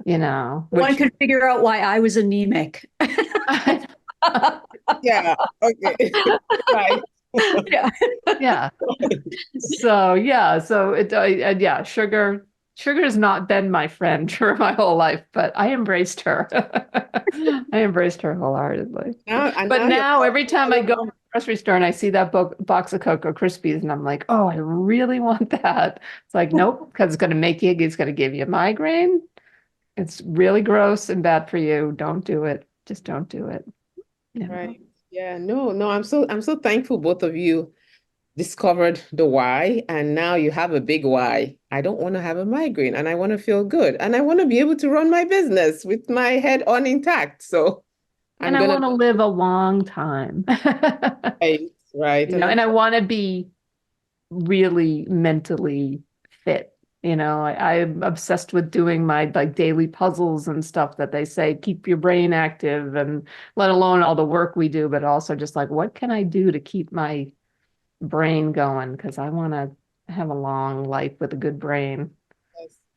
One could figure out why I was anemic. Yeah. Okay. Right. Yeah. Yeah. So sugar has not been my friend for my whole life, but I embraced her. I embraced her wholeheartedly. Now every time I go to the grocery store and I see that box of Cocoa Krispies and I'm like, oh, I really want that. It's like, nope, because it's going to give you a migraine. It's really gross and bad for you. Don't do it. Just don't do it. Right. Yeah. No, I'm so thankful both of you discovered the why, and now you have a big why. I don't want to have a migraine and I want to feel good and I want to be able to run my business with my head on intact. So I want to live a long time. Right. And I want to be really mentally fit. I'm obsessed with doing my like daily puzzles and stuff that they say keep your brain active, and let alone all the work we do, but also just like, what can I do to keep my brain going? Because I want to have a long life with a good brain.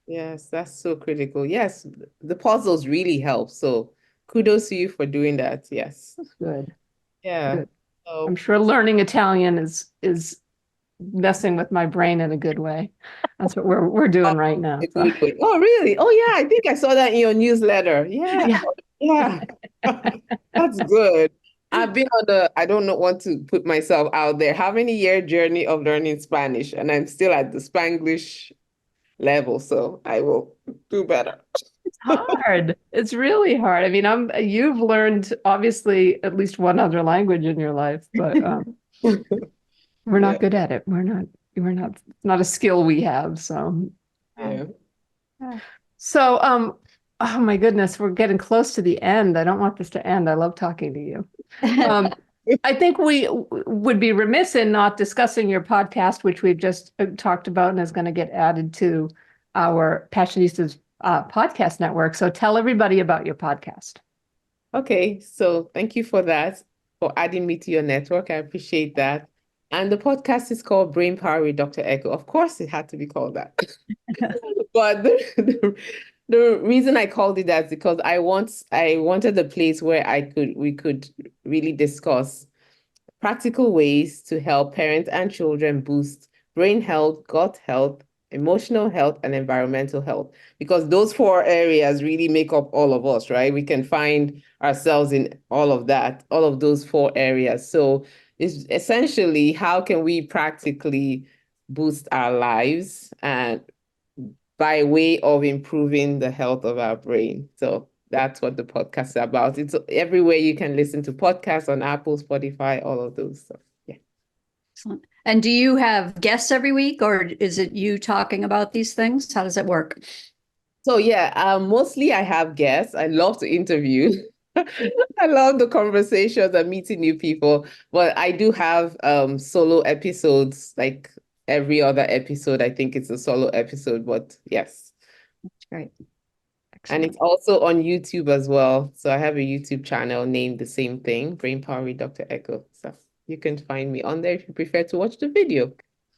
Yes, that's so critical. Yes, the puzzles really help. So kudos to you for doing that. Yes. Good. Yeah. Good. So, I'm sure learning Italian is messing with my brain in a good way. That's what we're doing right now. So. Oh, really? Oh, yeah. I think I saw that in your newsletter. Yeah. Yeah. That's good. I've been I don't want to put myself out there. How many year journey of learning Spanish? And I'm still at the Spanglish level. So I will do better. It's hard. It's really hard. I mean, you've learned obviously at least one other language in your life, but we're not good at it. It's not a skill we have. So, yeah. So, oh my goodness, we're getting close to the end. I don't want this to end. I love talking to you. I think we would be remiss in not discussing your podcast, which we've just talked about and is going to get added to our Passionistas podcast network. So tell everybody about your podcast. Okay, so thank you for that, for adding me to your network. I appreciate that. And the podcast is called Brain Power with Dr. Eko. Of course, it had to be called that. But the reason I called it that is because I wanted a place where we could really discuss practical ways to help parents and children boost brain health, gut health, emotional health, and environmental health. Because those 4 areas really make up all of us, right? We can find ourselves in all of those 4 areas. So it's essentially, how can we practically boost our lives and by way of improving the health of our brain. So that's what the podcast is about. It's everywhere you can listen to podcasts on Apple, Spotify, all of those. So yeah. Excellent. And do you have guests every week, or is it you talking about these things? How does it work? So yeah, mostly I have guests. I love to interview. I love the conversations and meeting new people. But I do have solo episodes, like every other episode. I think it's a solo episode, but yes. That's great. And it's also on YouTube as well. So I have a YouTube channel named the same thing, Brain Power with Dr. Eko. So you can find me on there if you prefer to watch the video.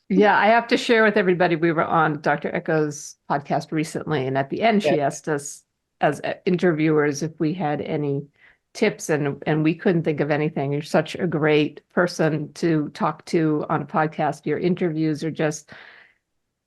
Yeah, I have to share with everybody, we were on Dr. Eko's podcast recently, and at the end, she asked us as interviewers if we had any tips, and we couldn't think of anything. You're such a great person to talk to on a podcast. Your interviews are just,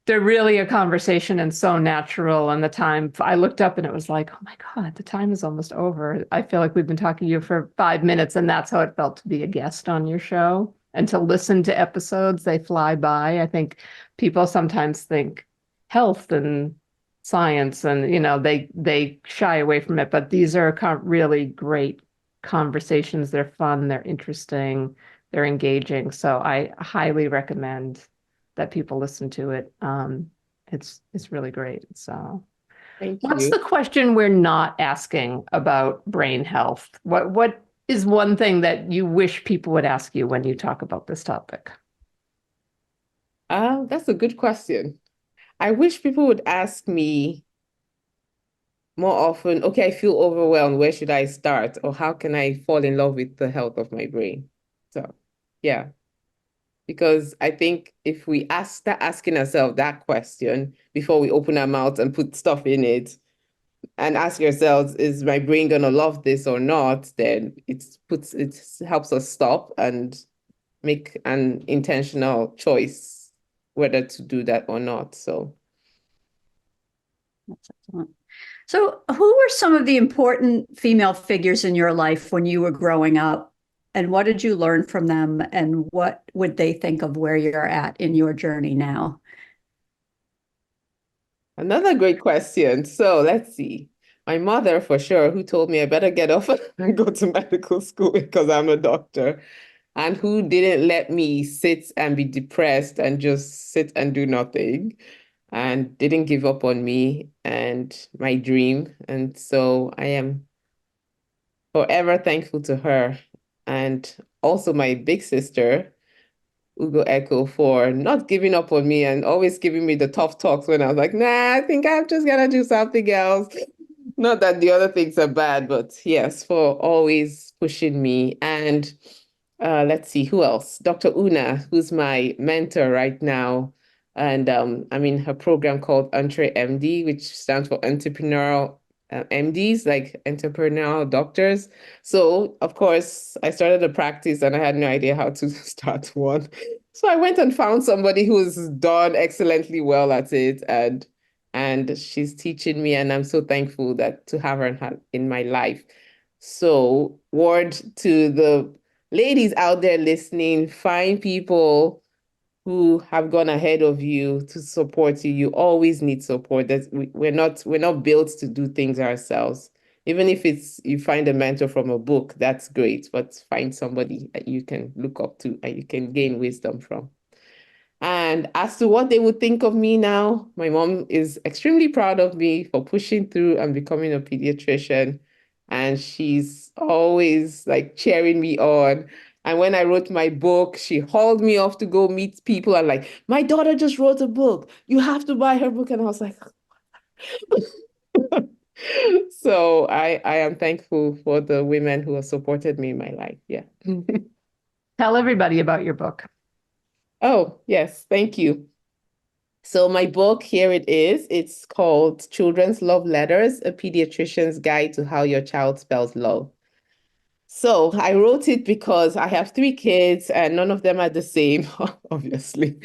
they're really a conversation and so natural. And the time, I looked up and it was like, oh my God, the time is almost over. I feel like we've been talking to you for 5 minutes, and that's how it felt to be a guest on your show. And to listen to episodes, they fly by. I think people sometimes think health and science and, they shy away from it, but these are really great conversations. They're fun, they're interesting, they're engaging. So I highly recommend that people listen to it. It's really great. So what's the question we're not asking about brain health? What is one thing that you wish people would ask you when you talk about this topic? That's a good question. I wish people would ask me more often, okay, I feel overwhelmed. Where should I start? Or how can I fall in love with the health of my brain? So, yeah. Because I think if we start asking ourselves that question before we open our mouth and put stuff in it, and ask yourselves, is my brain gonna love this or not? Then it helps us stop and make an intentional choice whether to do that or not. So that's excellent. So who were some of the important female figures in your life when you were growing up? And what did you learn from them? And what would they think of where you're at in your journey now? another great question. So let's see. My mother, for sure, who told me I better get off and go to medical school because I'm a doctor, and who didn't let me sit and be depressed and just sit and do nothing, and didn't give up on me and my dream. And so I am forever thankful to her. And also my big sister, Hokehe Eko, for not giving up on me and always giving me the tough talks when I was like, nah, I think I'm just gonna do something else. Not that the other things are bad, but yes, for always pushing me. And let's see, who else? Dr. Una, who's my mentor right now. And I'm in her program called Entre MD, which stands for Entrepreneurial MDs, like entrepreneurial doctors. So, of course, I started a practice and I had no idea how to start one. So I went and found somebody who's done excellently well at it, and she's teaching me, and I'm so thankful that to have her in my life. So, word to the ladies out there listening, find people who have gone ahead of you to support you. You always need support. We're not built to do things ourselves. Even if it's you find a mentor from a book, that's great, but find somebody that you can look up to and you can gain wisdom from. And as to what they would think of me now, my mom is extremely proud of me for pushing through and becoming a pediatrician. And she's always like cheering me on. And when I wrote my book, she hauled me off to go meet people and like, my daughter just wrote a book. You have to buy her book. And I was like, so I am thankful for the women who have supported me in my life. Yeah. Tell everybody about your book. Oh, yes. Thank you. So my book, here it is. It's called Children's Love Letters, A Pediatrician's Guide to How Your Child Spells Love. So I wrote it because I have 3 kids and none of them are the same, obviously.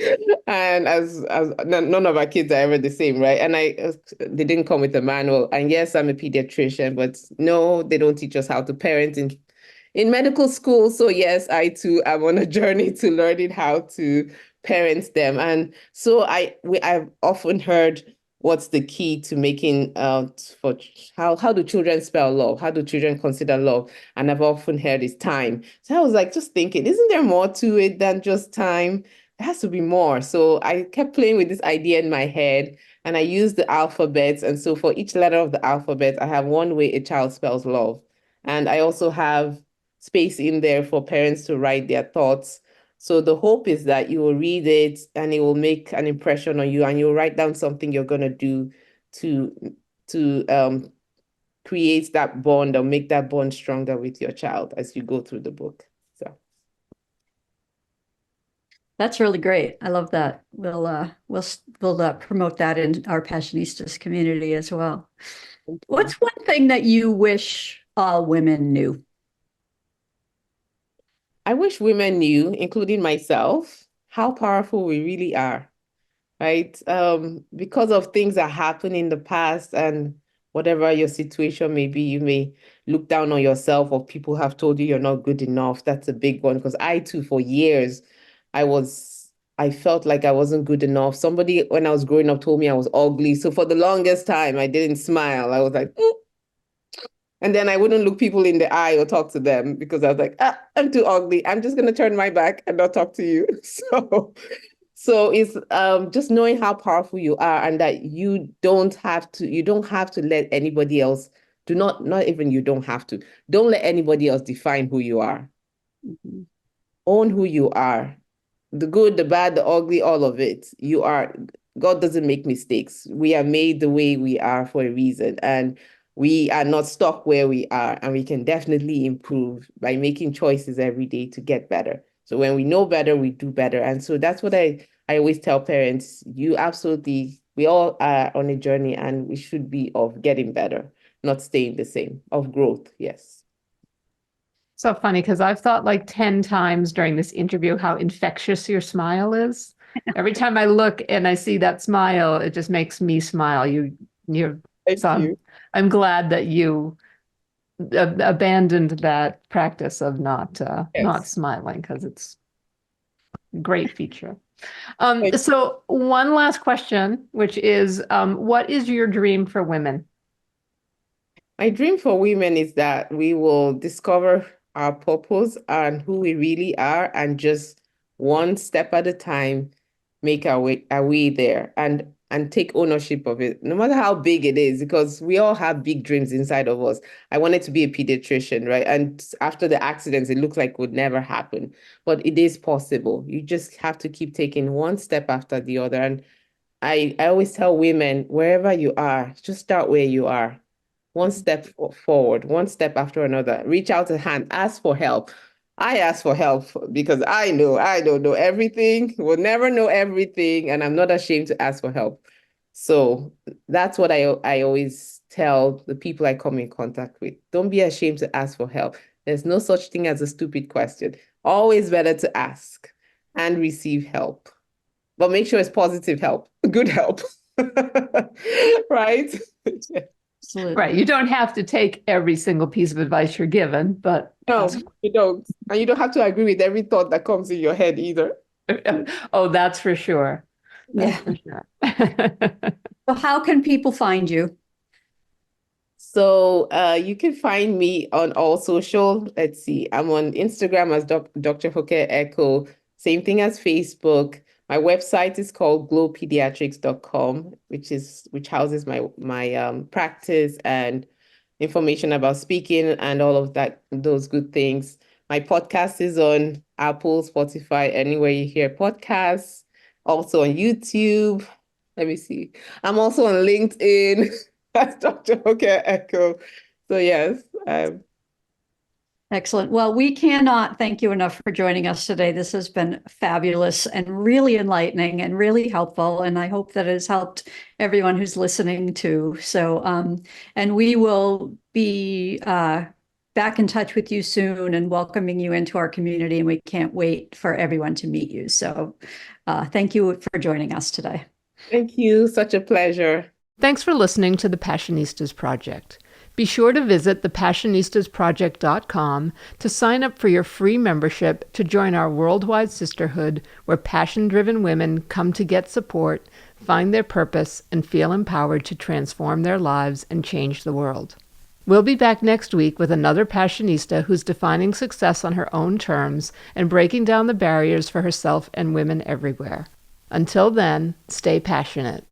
And as none of our kids are ever the same, right? And they didn't come with a manual. And yes, I'm a pediatrician, but no, they don't teach us how to parent in medical school. So yes, I too am on a journey to learning how to parents them. And so I've often heard, what's the key to making for how do children spell love? How do children consider love? And I've often heard it's time. So I was like, just thinking, isn't there more to it than just time? There has to be more. So I kept playing with this idea in my head, and I used the alphabets. And so for each letter of the alphabet, I have one way a child spells love. And I also have space in there for parents to write their thoughts. So the hope is that you will read it and it will make an impression on you, and you'll write down something you're going to do to create that bond or make that bond stronger with your child as you go through the book. So that's really great. I love that. We'll promote that in our Passionistas community as well. What's one thing that you wish all women knew? I wish women knew, including myself, how powerful we really are, right? Because of things that happened in the past, and whatever your situation may be, you may look down on yourself, or people have told you you're not good enough. That's a big one, because I too, for years, I felt like I wasn't good enough. Somebody, when I was growing up, told me I was ugly. So for the longest time, I didn't smile. I was like, "Mm." And then I wouldn't look people in the eye or talk to them, because I was like, I'm too ugly. I'm just going to turn my back and not talk to you. So it's just knowing how powerful you are, and that you don't have to let anybody else, don't let anybody else define who you are. Mhm. Own who you are. The good, the bad, the ugly, all of it. God doesn't make mistakes. We are made the way we are for a reason, and we are not stuck where we are, and we can definitely improve by making choices every day to get better. So when we know better, we do better. And so that's what I always tell parents. We all are on a journey, and we should be of getting better, not staying the same, of growth. Yes. So funny, because I've thought like 10 times during this interview how infectious your smile is. Every time I look and I see that smile, it just makes me smile. Thank you. I'm glad that you abandoned that practice of not smiling, because it's a great feature. So one last question, which is, what is your dream for women? My dream for women is that we will discover our purpose and who we really are, and just one step at a time, make our way there, and take ownership of it, no matter how big it is, because we all have big dreams inside of us. I wanted to be a pediatrician, right? And after the accidents, it looks like it would never happen, but it is possible. You just have to keep taking one step after the other. And I always tell women, wherever you are, just start where you are. One step forward, one step after another. Reach out a hand, ask for help. I ask for help because I know I don't know everything, will never know everything, and I'm not ashamed to ask for help. So that's what I always tell the people I come in contact with. Don't be ashamed to ask for help. There's no such thing as a stupid question. Always better to ask and receive help. But make sure it's positive help, good help. Right? Absolutely. Right. You don't have to take every single piece of advice you're given, but No, you don't. And you don't have to agree with every thought that comes in your head either. oh, that's for sure. Yeah. That's for sure. So how can people find you? So you can find me on all social. Let's see. I'm on Instagram as Dr. Hokehe Eko. Same thing as Facebook. My website is called glowpediatrics.com, which houses my practice and information about speaking and all of those good things. My podcast is on Apple, Spotify, anywhere you hear podcasts. Also on YouTube. Let me see. I'm also on LinkedIn. That's Dr. Hokehe Eko. So yes. Excellent. Well, we cannot thank you enough for joining us today. This has been fabulous and really enlightening and really helpful. And I hope that it has helped everyone who's listening too. So, and we will be back in touch with you soon and welcoming you into our community. And we can't wait for everyone to meet you. So thank you for joining us today. Thank you. Such a pleasure. Thanks for listening to the Passionistas Project. Be sure to visit thepassionistasproject.com to sign up for your free membership to join our worldwide sisterhood where passion-driven women come to get support, find their purpose, and feel empowered to transform their lives and change the world. We'll be back next week with another Passionista who's defining success on her own terms and breaking down the barriers for herself and women everywhere. Until then, stay passionate.